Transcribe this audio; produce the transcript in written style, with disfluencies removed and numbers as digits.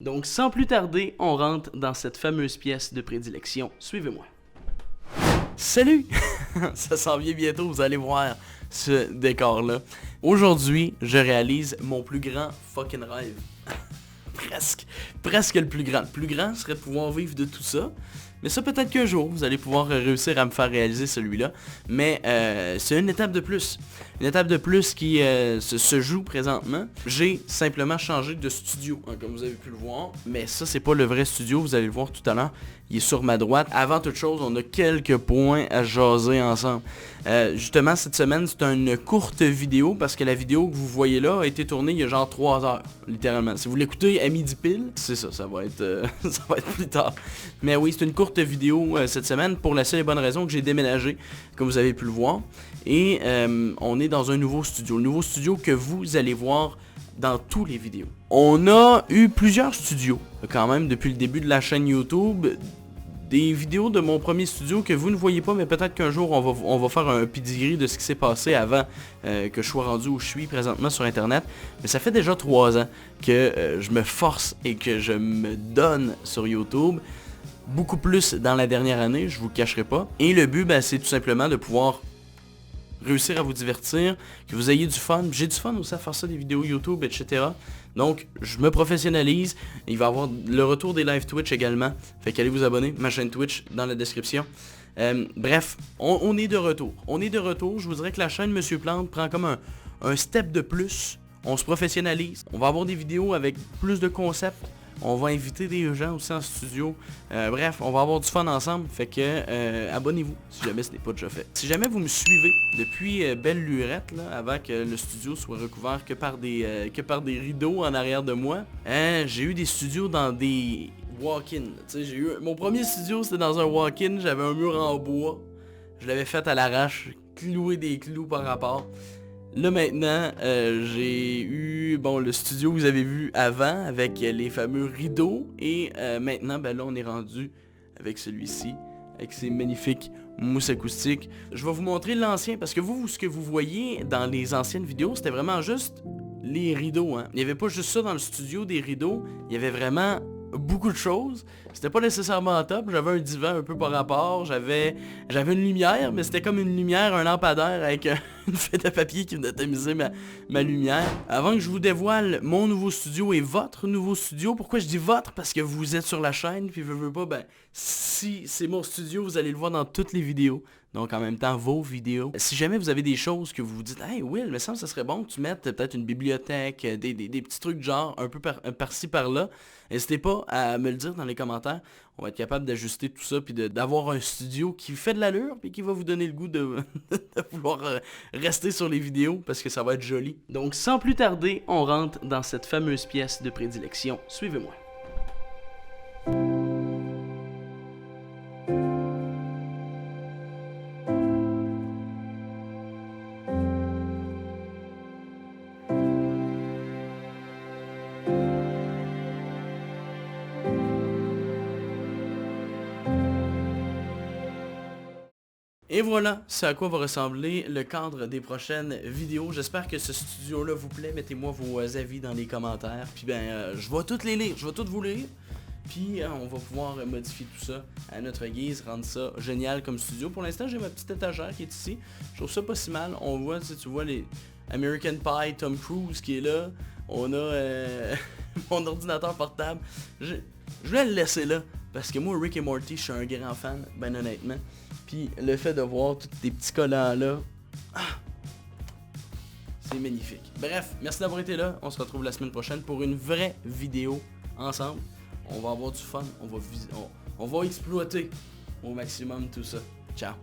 Donc sans plus tarder, on rentre dans cette fameuse pièce de prédilection. Suivez-moi. Salut! Ça s'en vient bientôt, vous allez voir ce décor-là. Aujourd'hui, je réalise mon plus grand fucking rêve. Presque le plus grand. Le plus grand serait de pouvoir vivre de tout ça. Mais ça, peut-être qu'un jour, vous allez pouvoir réussir à me faire réaliser celui-là. Mais c'est une étape de plus. Une étape de plus qui se joue présentement. J'ai simplement changé de studio, hein, comme vous avez pu le voir. Mais ça, c'est pas le vrai studio, vous allez le voir tout à l'heure. Il est sur ma droite. Avant toute chose, on a quelques points à jaser ensemble. Justement, cette semaine, c'est une courte vidéo parce que la vidéo que vous voyez là a été tournée il y a genre 3 heures, littéralement. Si vous l'écoutez à midi pile, c'est ça, ça va être plus tard. Mais oui, c'est une courte vidéo cette semaine pour la seule et bonne raison que j'ai déménagé, comme vous avez pu le voir. Et on est dans un nouveau studio. Le nouveau studio que vous allez voir dans tous les vidéos. On a eu plusieurs studios, quand même, depuis le début de la chaîne YouTube. Des vidéos de mon premier studio que vous ne voyez pas, mais peut-être qu'un jour on va faire un pedigree de ce qui s'est passé avant que je sois rendu où je suis présentement sur internet. Mais ça fait déjà 3 ans que je me force et que je me donne sur YouTube. Beaucoup plus dans la dernière année, je vous le cacherai pas. Et le but, c'est tout simplement de pouvoir réussir à vous divertir, que vous ayez du fun. J'ai du fun aussi à faire ça, des vidéos YouTube, etc. Donc, je me professionnalise. Il va y avoir le retour des live Twitch également. Fait qu'allez vous abonner, ma chaîne Twitch dans la description. Bref, on est de retour. On est de retour. Je vous dirais que la chaîne Monsieur Plante prend comme un step de plus. On se professionnalise. On va avoir des vidéos avec plus de concepts. On va inviter des gens aussi en studio. Bref, on va avoir du fun ensemble. Fait que abonnez-vous si jamais ce n'est pas déjà fait. Si jamais vous me suivez depuis belle lurette, là, avant que le studio soit recouvert que par des rideaux en arrière de moi, j'ai eu des studios dans des walk-in. Mon premier studio, c'était dans un walk-in. J'avais un mur en bois. Je l'avais fait à l'arrache, cloué des clous par rapport. Là maintenant, j'ai eu le studio que vous avez vu avant avec les fameux rideaux et maintenant là on est rendu avec celui-ci, avec ces magnifiques mousses acoustiques. Je vais vous montrer l'ancien parce que ce que vous voyez dans les anciennes vidéos, c'était vraiment juste les rideaux. Hein. Il n'y avait pas juste ça dans le studio des rideaux, il y avait vraiment beaucoup de choses. C'était pas nécessairement top. J'avais un divan un peu par rapport. J'avais une lumière, mais c'était comme une lumière, un lampadaire avec une feuille de papier qui venait tamiser ma lumière. Avant que je vous dévoile mon nouveau studio et votre nouveau studio, pourquoi je dis votre? Parce que vous êtes sur la chaîne, puis veux pas, si c'est mon studio, vous allez le voir dans toutes les vidéos. Donc en même temps, vos vidéos. Si jamais vous avez des choses que vous vous dites, hey Will, mais ça serait bon que tu mettes peut-être une bibliothèque, des petits trucs genre un peu par-ci par-là, n'hésitez pas à me le dire dans les commentaires. On va être capable d'ajuster tout ça puis d'avoir un studio qui fait de l'allure puis qui va vous donner le goût de vouloir rester sur les vidéos parce que ça va être joli. Donc sans plus tarder, on rentre dans cette fameuse pièce de prédilection. Suivez-moi. Et voilà, c'est à quoi va ressembler le cadre des prochaines vidéos. J'espère que ce studio-là vous plaît. Mettez-moi vos avis dans les commentaires. Puis je vais toutes les lire, je vais toutes vous lire. Puis on va pouvoir modifier tout ça à notre guise, rendre ça génial comme studio. Pour l'instant, j'ai ma petite étagère qui est ici. Je trouve ça pas si mal. On voit, tu vois les American Pie, Tom Cruise qui est là. On a mon ordinateur portable. Je vais le laisser là. Parce que moi, Rick et Morty, je suis un grand fan, ben honnêtement. Puis le fait de voir tous ces petits collants là, c'est magnifique. Bref, merci d'avoir été là. On se retrouve la semaine prochaine pour une vraie vidéo ensemble. On va avoir du fun, on va exploiter au maximum tout ça. Ciao.